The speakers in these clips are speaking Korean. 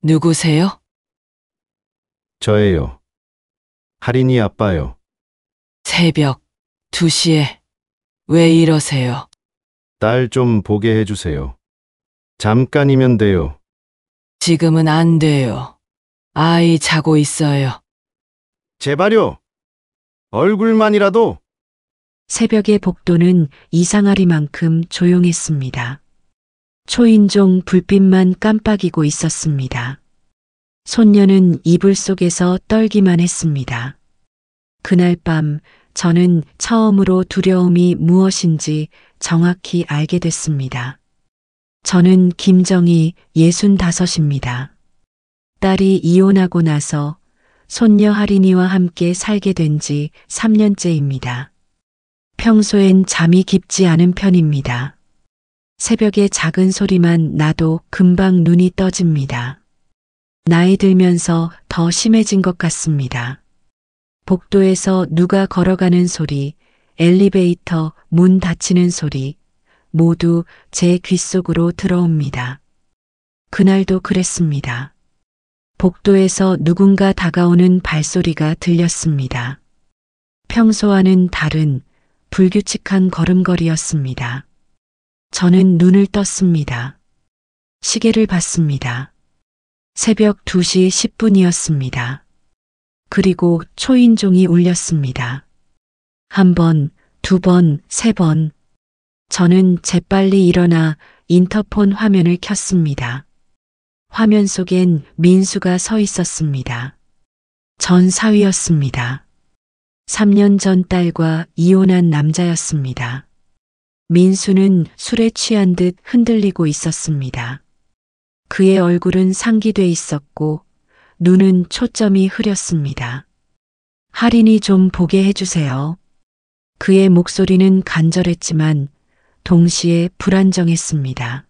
누구세요? 저예요. 할인이 아빠요. 새벽 2시에 왜 이러세요? 딸 좀 보게 해주세요. 잠깐이면 돼요. 지금은 안 돼요. 아이 자고 있어요. 제발요. 얼굴만이라도. 새벽의 복도는 이상하리만큼 조용했습니다. 초인종 불빛만 깜빡이고 있었습니다. 손녀는 이불 속에서 떨기만 했습니다. 그날 밤 저는 처음으로 두려움이 무엇인지 정확히 알게 됐습니다. 저는 김정희 65입니다. 딸이 이혼하고 나서 손녀 할인이와 함께 살게 된 지 3년째입니다. 평소엔 잠이 깊지 않은 편입니다. 새벽에 작은 소리만 나도 금방 눈이 떠집니다. 나이 들면서 더 심해진 것 같습니다. 복도에서 누가 걸어가는 소리, 엘리베이터 문 닫히는 소리, 모두 제 귓속으로 들어옵니다. 그날도 그랬습니다. 복도에서 누군가 다가오는 발소리가 들렸습니다. 평소와는 다른 불규칙한 걸음걸이였습니다. 저는 눈을 떴습니다. 시계를 봤습니다. 새벽 2시 10분이었습니다. 그리고 초인종이 울렸습니다. 1번, 2번, 3번. 저는 재빨리 일어나 인터폰 화면을 켰습니다. 화면 속엔 민수가 서 있었습니다. 전 사위였습니다. 3년 전 딸과 이혼한 남자였습니다. 민수는 술에 취한 듯 흔들리고 있었습니다. 그의 얼굴은 상기돼 있었고 눈은 초점이 흐렸습니다. 할인이 좀 보게 해주세요. 그의 목소리는 간절했지만 동시에 불안정했습니다.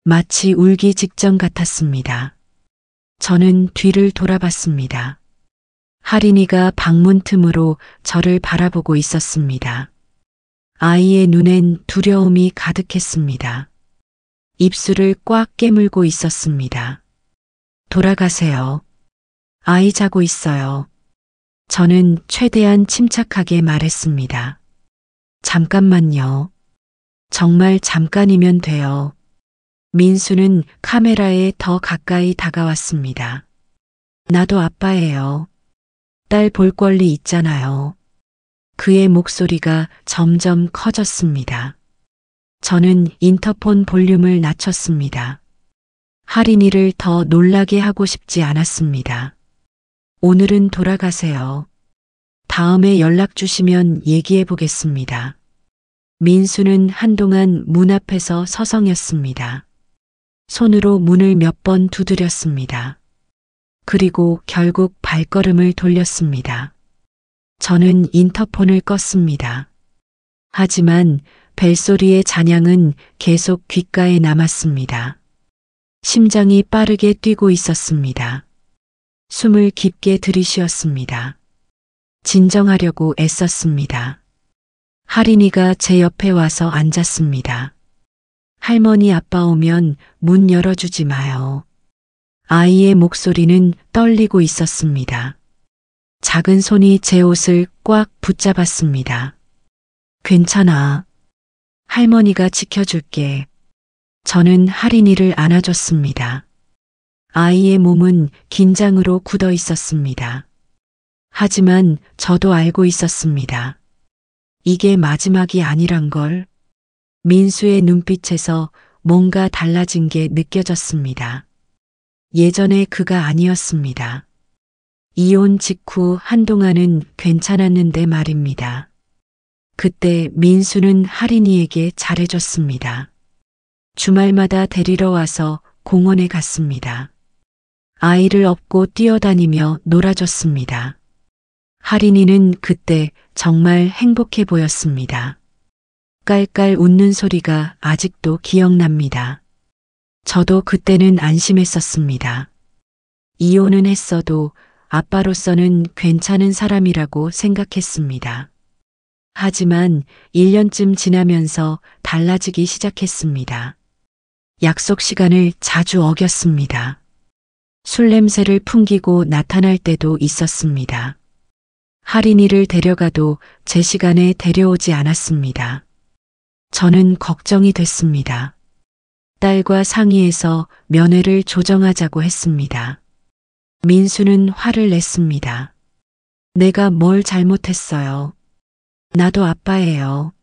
마치 울기 직전 같았습니다. 저는 뒤를 돌아봤습니다. 할인이가 방문 틈으로 저를 바라보고 있었습니다. 아이의 눈엔 두려움이 가득했습니다. 입술을 꽉 깨물고 있었습니다. 돌아가세요. 아이 자고 있어요. 저는 최대한 침착하게 말했습니다. 잠깐만요. 정말 잠깐이면 돼요. 민수는 카메라에 더 가까이 다가왔습니다. 나도 아빠예요. 딸 볼 권리 있잖아요. 그의 목소리가 점점 커졌습니다. 저는 인터폰 볼륨을 낮췄습니다. 할인이를 더 놀라게 하고 싶지 않았습니다. 오늘은 돌아가세요. 다음에 연락 주시면 얘기해 보겠습니다. 민수는 한동안 문 앞에서 서성였습니다. 손으로 문을 몇 번 두드렸습니다. 그리고 결국 발걸음을 돌렸습니다. 저는 인터폰을 껐습니다. 하지만 벨소리의 잔향은 계속 귓가에 남았습니다. 심장이 빠르게 뛰고 있었습니다. 숨을 깊게 들이쉬었습니다. 진정하려고 애썼습니다. 할인이가 제 옆에 와서 앉았습니다. 할머니 아빠 오면 문 열어주지 마요. 아이의 목소리는 떨리고 있었습니다. 작은 손이 제 옷을 꽉 붙잡았습니다. 괜찮아. 할머니가 지켜줄게. 저는 할인이를 안아줬습니다. 아이의 몸은 긴장으로 굳어 있었습니다. 하지만 저도 알고 있었습니다. 이게 마지막이 아니란 걸. 민수의 눈빛에서 뭔가 달라진 게 느껴졌습니다. 예전의 그가 아니었습니다. 이혼 직후 한동안은 괜찮았는데 말입니다. 그때 민수는 할인이에게 잘해줬습니다. 주말마다 데리러 와서 공원에 갔습니다. 아이를 업고 뛰어다니며 놀아줬습니다. 할인이는 그때 정말 행복해 보였습니다. 깔깔 웃는 소리가 아직도 기억납니다. 저도 그때는 안심했었습니다. 이혼은 했어도 아빠로서는 괜찮은 사람이라고 생각했습니다. 하지만 1년쯤 지나면서 달라지기 시작했습니다. 약속 시간을 자주 어겼습니다. 술 냄새를 풍기고 나타날 때도 있었습니다. 할인이를 데려가도 제 시간에 데려오지 않았습니다. 저는 걱정이 됐습니다. 딸과 상의해서 면회를 조정하자고 했습니다. 민수는 화를 냈습니다. 내가 뭘 잘못했어요. 나도 아빠예요.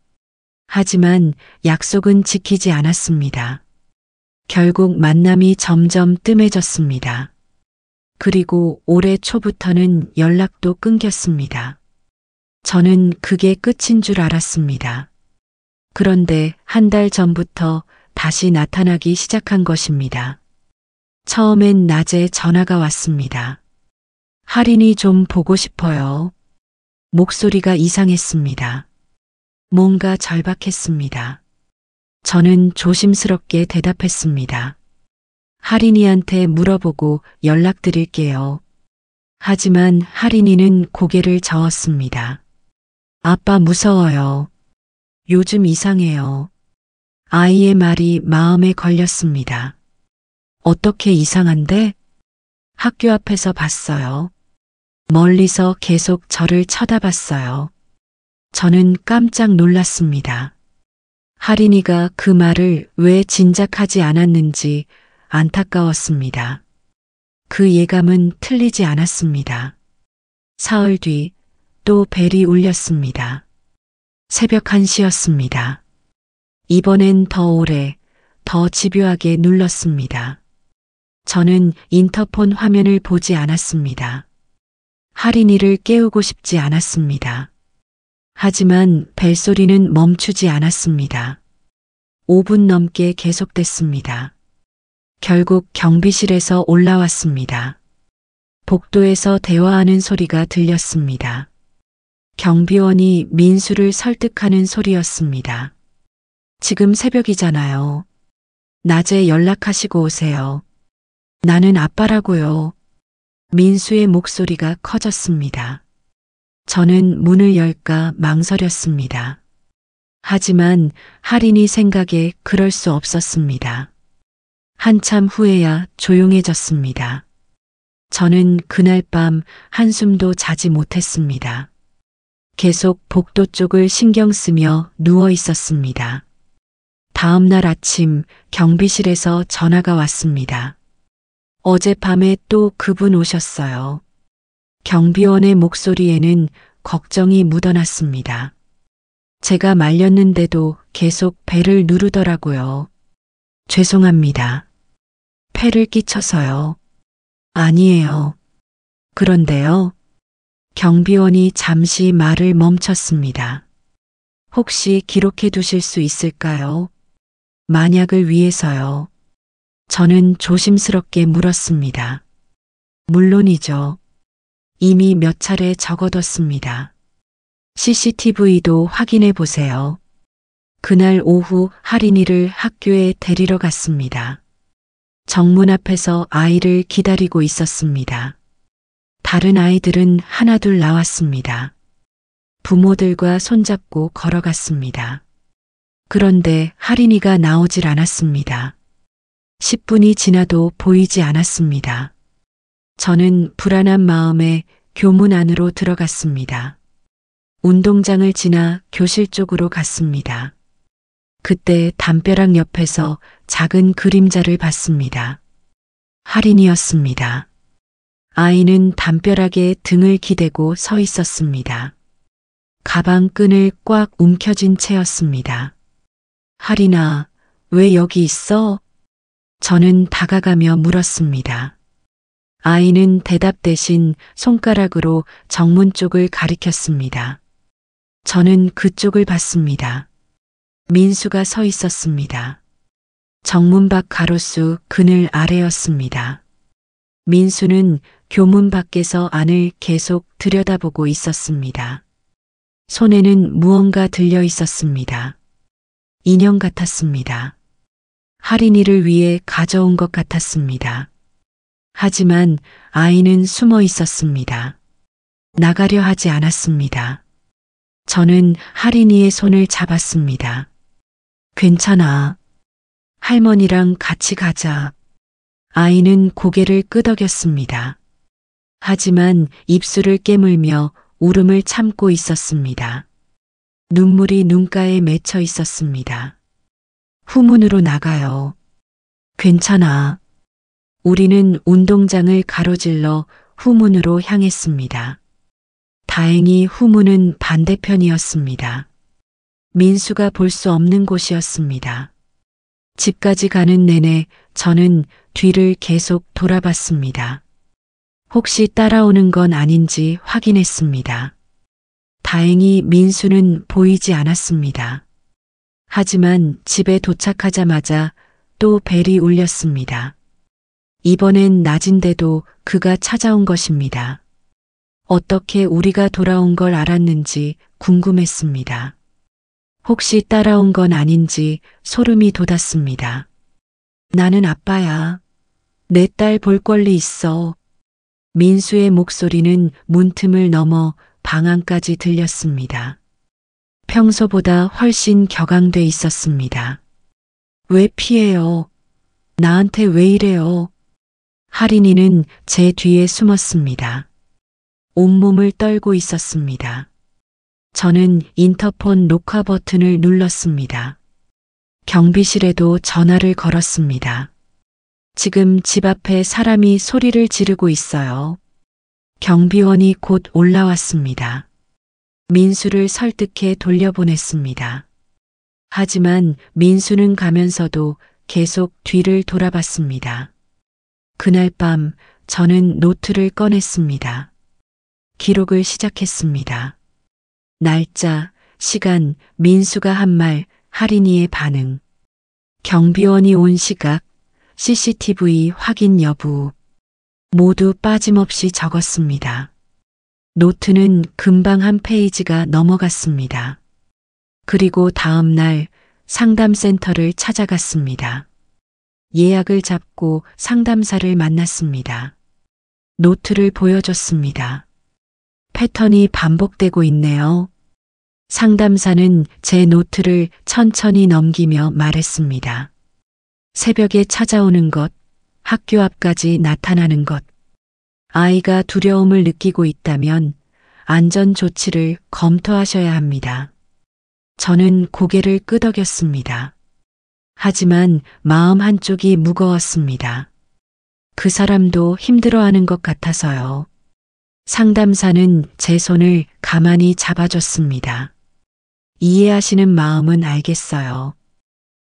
하지만 약속은 지키지 않았습니다. 결국 만남이 점점 뜸해졌습니다. 그리고 올해 초부터는 연락도 끊겼습니다. 저는 그게 끝인 줄 알았습니다. 그런데 한 달 전부터 다시 나타나기 시작한 것입니다. 처음엔 낮에 전화가 왔습니다. 할인이 좀 보고 싶어요. 목소리가 이상했습니다. 뭔가 절박했습니다. 저는 조심스럽게 대답했습니다. 할인이한테 물어보고 연락드릴게요. 하지만 할인이는 고개를 저었습니다. 아빠 무서워요. 요즘 이상해요. 아이의 말이 마음에 걸렸습니다. 어떻게 이상한데? 학교 앞에서 봤어요. 멀리서 계속 저를 쳐다봤어요. 저는 깜짝 놀랐습니다. 할인이가 그 말을 왜 진작하지 않았는지 안타까웠습니다. 그 예감은 틀리지 않았습니다. 사흘 뒤 또 벨이 울렸습니다. 새벽 1시였습니다. 이번엔 더 오래, 더 집요하게 눌렀습니다. 저는 인터폰 화면을 보지 않았습니다. 할인이를 깨우고 싶지 않았습니다. 하지만 벨소리는 멈추지 않았습니다. 5분 넘게 계속됐습니다. 결국 경비실에서 올라왔습니다. 복도에서 대화하는 소리가 들렸습니다. 경비원이 민수를 설득하는 소리였습니다. 지금 새벽이잖아요. 낮에 연락하시고 오세요. 나는 아빠라고요. 민수의 목소리가 커졌습니다. 저는 문을 열까 망설였습니다. 하지만 할인이 생각에 그럴 수 없었습니다. 한참 후에야 조용해졌습니다. 저는 그날 밤 한숨도 자지 못했습니다. 계속 복도 쪽을 신경 쓰며 누워 있었습니다. 다음 날 아침 경비실에서 전화가 왔습니다. 어젯밤에 또 그분 오셨어요. 경비원의 목소리에는 걱정이 묻어났습니다. 제가 말렸는데도 계속 벨을 누르더라고요. 죄송합니다. 폐를 끼쳐서요. 아니에요. 그런데요. 경비원이 잠시 말을 멈췄습니다. 혹시 기록해 두실 수 있을까요? 만약을 위해서요. 저는 조심스럽게 물었습니다. 물론이죠. 이미 몇 차례 적어뒀습니다. CCTV도 확인해 보세요. 그날 오후 할인이를 학교에 데리러 갔습니다. 정문 앞에서 아이를 기다리고 있었습니다. 다른 아이들은 하나둘 나왔습니다. 부모들과 손잡고 걸어갔습니다. 그런데 할인이가 나오질 않았습니다. 10분이 지나도 보이지 않았습니다. 저는 불안한 마음에 교문 안으로 들어갔습니다. 운동장을 지나 교실 쪽으로 갔습니다. 그때 담벼락 옆에서 작은 그림자를 봤습니다. 할인이었습니다. 아이는 담벼락에 등을 기대고 서 있었습니다. 가방 끈을 꽉 움켜쥔 채였습니다. 할인아, 왜 여기 있어? 저는 다가가며 물었습니다. 아이는 대답 대신 손가락으로 정문 쪽을 가리켰습니다. 저는 그쪽을 봤습니다. 민수가 서 있었습니다. 정문 밖 가로수 그늘 아래였습니다. 민수는 교문 밖에서 안을 계속 들여다보고 있었습니다. 손에는 무언가 들려 있었습니다. 인형 같았습니다. 할인이를 위해 가져온 것 같았습니다. 하지만 아이는 숨어 있었습니다. 나가려 하지 않았습니다. 저는 할인이의 손을 잡았습니다. 괜찮아. 할머니랑 같이 가자. 아이는 고개를 끄덕였습니다. 하지만 입술을 깨물며 울음을 참고 있었습니다. 눈물이 눈가에 맺혀 있었습니다. 후문으로 나가요. 괜찮아. 우리는 운동장을 가로질러 후문으로 향했습니다. 다행히 후문은 반대편이었습니다. 민수가 볼 수 없는 곳이었습니다. 집까지 가는 내내 저는 뒤를 계속 돌아봤습니다. 혹시 따라오는 건 아닌지 확인했습니다. 다행히 민수는 보이지 않았습니다. 하지만 집에 도착하자마자 또 벨이 울렸습니다. 이번엔 낮인데도 그가 찾아온 것입니다. 어떻게 우리가 돌아온 걸 알았는지 궁금했습니다. 혹시 따라온 건 아닌지 소름이 돋았습니다. 나는 아빠야. 내 딸 볼 권리 있어. 민수의 목소리는 문틈을 넘어 방 안까지 들렸습니다. 평소보다 훨씬 격앙돼 있었습니다. 왜 피해요? 나한테 왜 이래요? 하린이는 제 뒤에 숨었습니다. 온몸을 떨고 있었습니다. 저는 인터폰 녹화 버튼을 눌렀습니다. 경비실에도 전화를 걸었습니다. 지금 집 앞에 사람이 소리를 지르고 있어요. 경비원이 곧 올라왔습니다. 민수를 설득해 돌려보냈습니다. 하지만 민수는 가면서도 계속 뒤를 돌아봤습니다. 그날 밤 저는 노트를 꺼냈습니다. 기록을 시작했습니다. 날짜, 시간, 민수가 한 말, 하린이의 반응, 경비원이 온 시각, CCTV 확인 여부, 모두 빠짐없이 적었습니다. 노트는 금방 한 페이지가 넘어갔습니다. 그리고 다음 날 상담센터를 찾아갔습니다. 예약을 잡고 상담사를 만났습니다. 노트를 보여줬습니다. 패턴이 반복되고 있네요. 상담사는 제 노트를 천천히 넘기며 말했습니다. 새벽에 찾아오는 것, 학교 앞까지 나타나는 것. 아이가 두려움을 느끼고 있다면 안전 조치를 검토하셔야 합니다. 저는 고개를 끄덕였습니다. 하지만 마음 한쪽이 무거웠습니다. 그 사람도 힘들어하는 것 같아서요. 상담사는 제 손을 가만히 잡아줬습니다. 이해하시는 마음은 알겠어요.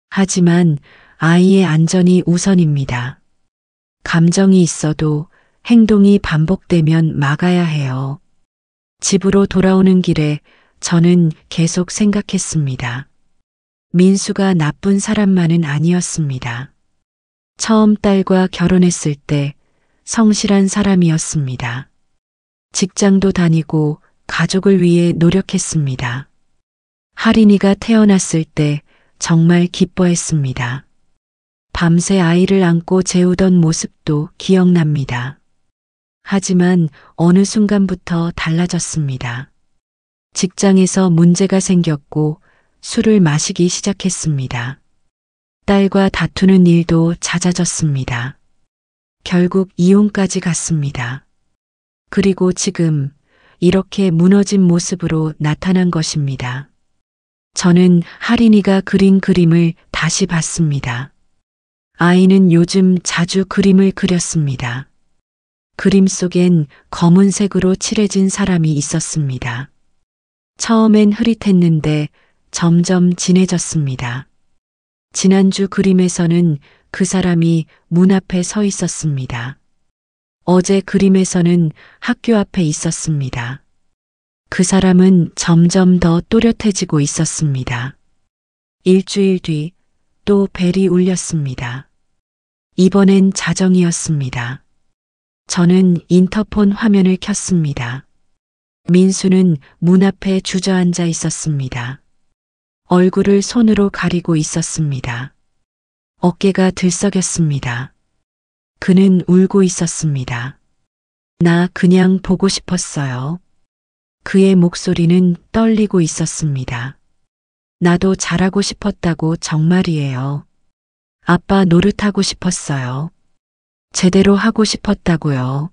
하지만 아이의 안전이 우선입니다. 감정이 있어도 행동이 반복되면 막아야 해요. 집으로 돌아오는 길에 저는 계속 생각했습니다. 민수가 나쁜 사람만은 아니었습니다. 처음 딸과 결혼했을 때 성실한 사람이었습니다. 직장도 다니고 가족을 위해 노력했습니다. 하린이가 태어났을 때 정말 기뻐했습니다. 밤새 아이를 안고 재우던 모습도 기억납니다. 하지만 어느 순간부터 달라졌습니다. 직장에서 문제가 생겼고 술을 마시기 시작했습니다. 딸과 다투는 일도 잦아졌습니다. 결국 이혼까지 갔습니다. 그리고 지금 이렇게 무너진 모습으로 나타난 것입니다. 저는 하린이가 그린 그림을 다시 봤습니다. 아이는 요즘 자주 그림을 그렸습니다. 그림 속엔 검은색으로 칠해진 사람이 있었습니다. 처음엔 흐릿했는데 점점 진해졌습니다. 지난주 그림에서는 그 사람이 문 앞에 서 있었습니다. 어제 그림에서는 학교 앞에 있었습니다. 그 사람은 점점 더 또렷해지고 있었습니다. 일주일 뒤 또 벨이 울렸습니다. 이번엔 자정이었습니다. 저는 인터폰 화면을 켰습니다. 민수는 문 앞에 주저앉아 있었습니다. 얼굴을 손으로 가리고 있었습니다. 어깨가 들썩였습니다. 그는 울고 있었습니다. 나 그냥 보고 싶었어요. 그의 목소리는 떨리고 있었습니다. 나도 잘하고 싶었다고 정말이에요. 아빠 노릇하고 싶었어요. 제대로 하고 싶었다고요.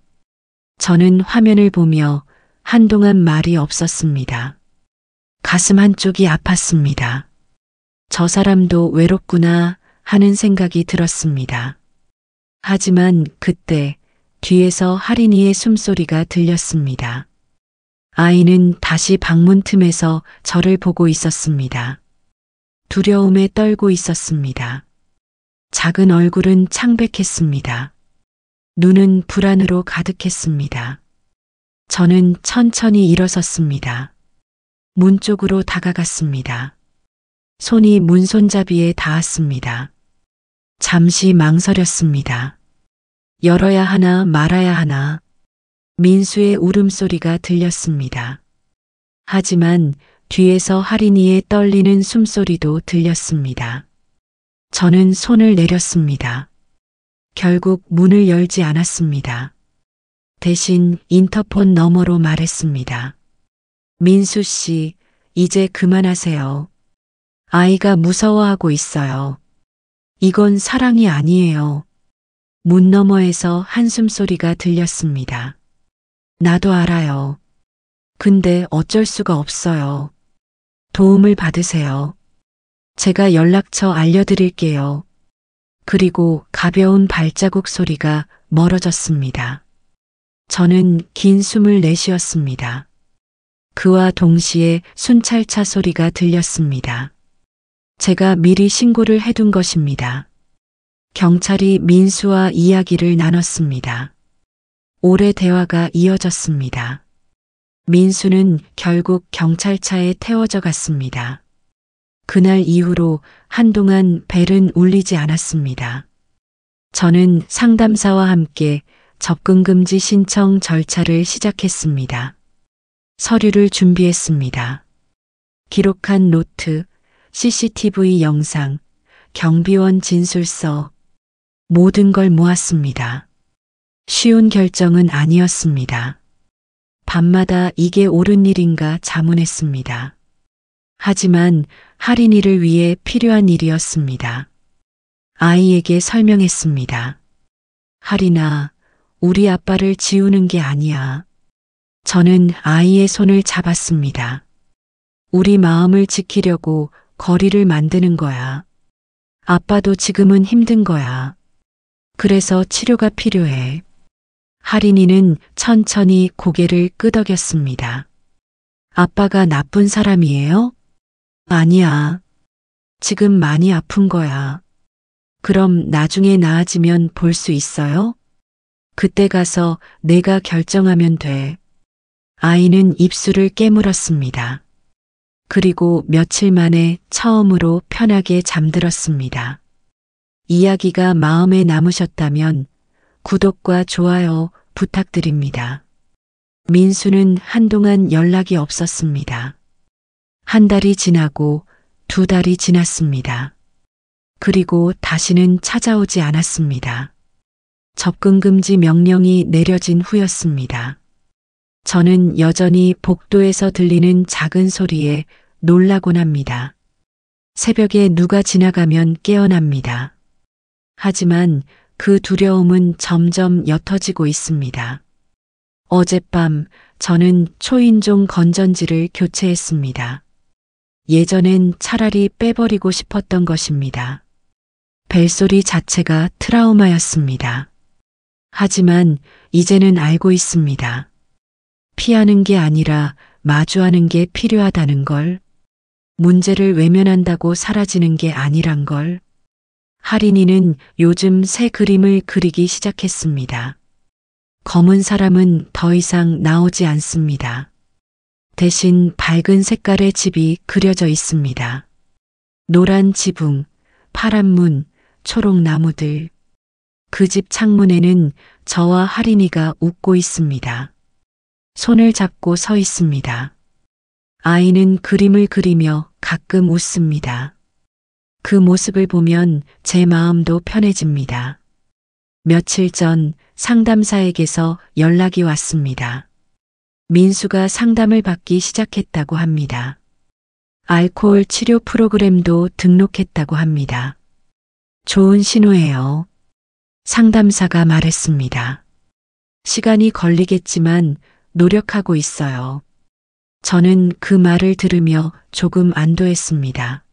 저는 화면을 보며 한동안 말이 없었습니다. 가슴 한쪽이 아팠습니다. 저 사람도 외롭구나 하는 생각이 들었습니다. 하지만 그때 뒤에서 할인이의 숨소리가 들렸습니다. 아이는 다시 방문 틈에서 저를 보고 있었습니다. 두려움에 떨고 있었습니다. 작은 얼굴은 창백했습니다. 눈은 불안으로 가득했습니다. 저는 천천히 일어섰습니다. 문 쪽으로 다가갔습니다. 손이 문손잡이에 닿았습니다. 잠시 망설였습니다. 열어야 하나 말아야 하나. 민수의 울음소리가 들렸습니다. 하지만 뒤에서 할인이의 떨리는 숨소리도 들렸습니다. 저는 손을 내렸습니다. 결국 문을 열지 않았습니다. 대신 인터폰 너머로 말했습니다. 민수 씨, 이제 그만하세요. 아이가 무서워하고 있어요. 이건 사랑이 아니에요. 문 너머에서 한숨 소리가 들렸습니다. 나도 알아요. 근데 어쩔 수가 없어요. 도움을 받으세요. 제가 연락처 알려드릴게요. 그리고 가벼운 발자국 소리가 멀어졌습니다. 저는 긴 숨을 내쉬었습니다. 그와 동시에 순찰차 소리가 들렸습니다. 제가 미리 신고를 해둔 것입니다. 경찰이 민수와 이야기를 나눴습니다. 오래 대화가 이어졌습니다. 민수는 결국 경찰차에 태워져 갔습니다. 그날 이후로 한동안 벨은 울리지 않았습니다. 저는 상담사와 함께 접근금지 신청 절차를 시작했습니다. 서류를 준비했습니다. 기록한 노트, CCTV 영상, 경비원 진술서, 모든 걸 모았습니다. 쉬운 결정은 아니었습니다. 밤마다 이게 옳은 일인가 자문했습니다. 하지만 할인이를 위해 필요한 일이었습니다. 아이에게 설명했습니다. 할인아, 우리 아빠를 지우는 게 아니야. 저는 아이의 손을 잡았습니다. 우리 마음을 지키려고 거리를 만드는 거야. 아빠도 지금은 힘든 거야. 그래서 치료가 필요해. 할인이는 천천히 고개를 끄덕였습니다. 아빠가 나쁜 사람이에요? 아니야. 지금 많이 아픈 거야. 그럼 나중에 나아지면 볼 수 있어요? 그때 가서 내가 결정하면 돼. 아이는 입술을 깨물었습니다. 그리고 며칠 만에 처음으로 편하게 잠들었습니다. 이야기가 마음에 남으셨다면 구독과 좋아요 부탁드립니다. 민수는 한동안 연락이 없었습니다. 한 달이 지나고 두 달이 지났습니다. 그리고 다시는 찾아오지 않았습니다. 접근금지 명령이 내려진 후였습니다. 저는 여전히 복도에서 들리는 작은 소리에 놀라곤 합니다. 새벽에 누가 지나가면 깨어납니다. 하지만 그 두려움은 점점 옅어지고 있습니다. 어젯밤 저는 초인종 건전지를 교체했습니다. 예전엔 차라리 빼버리고 싶었던 것입니다. 벨소리 자체가 트라우마였습니다. 하지만 이제는 알고 있습니다. 피하는 게 아니라 마주하는 게 필요하다는 걸, 문제를 외면한다고 사라지는 게 아니란 걸. 할인이는 요즘 새 그림을 그리기 시작했습니다. 검은 사람은 더 이상 나오지 않습니다. 대신 밝은 색깔의 집이 그려져 있습니다. 노란 지붕, 파란 문, 초록 나무들. 그 집 창문에는 저와 할인이가 웃고 있습니다. 손을 잡고 서 있습니다. 아이는 그림을 그리며 가끔 웃습니다. 그 모습을 보면 제 마음도 편해집니다. 며칠 전 상담사에게서 연락이 왔습니다. 민수가 상담을 받기 시작했다고 합니다. 알코올 치료 프로그램도 등록했다고 합니다. 좋은 신호예요. 상담사가 말했습니다. 시간이 걸리겠지만 노력하고 있어요. 저는 그 말을 들으며 조금 안도했습니다.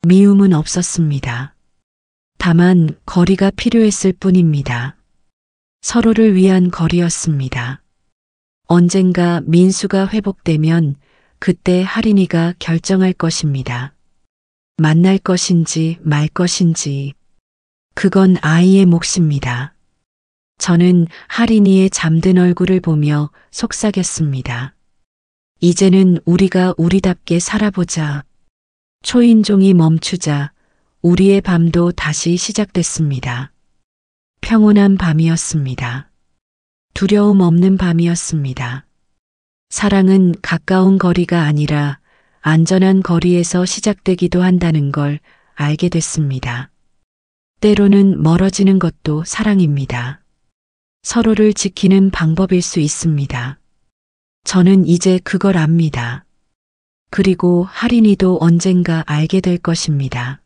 미움은 없었습니다. 다만 거리가 필요했을 뿐입니다. 서로를 위한 거리였습니다. 언젠가 민수가 회복되면 그때 하린이가 결정할 것입니다. 만날 것인지 말 것인지. 그건 아이의 몫입니다. 저는 하린이의 잠든 얼굴을 보며 속삭였습니다. 이제는 우리가 우리답게 살아보자. 초인종이 멈추자 우리의 밤도 다시 시작됐습니다. 평온한 밤이었습니다. 두려움 없는 밤이었습니다. 사랑은 가까운 거리가 아니라 안전한 거리에서 시작되기도 한다는 걸 알게 됐습니다. 때로는 멀어지는 것도 사랑입니다. 서로를 지키는 방법일 수 있습니다. 저는 이제 그걸 압니다. 그리고 하린이도 언젠가 알게 될 것입니다.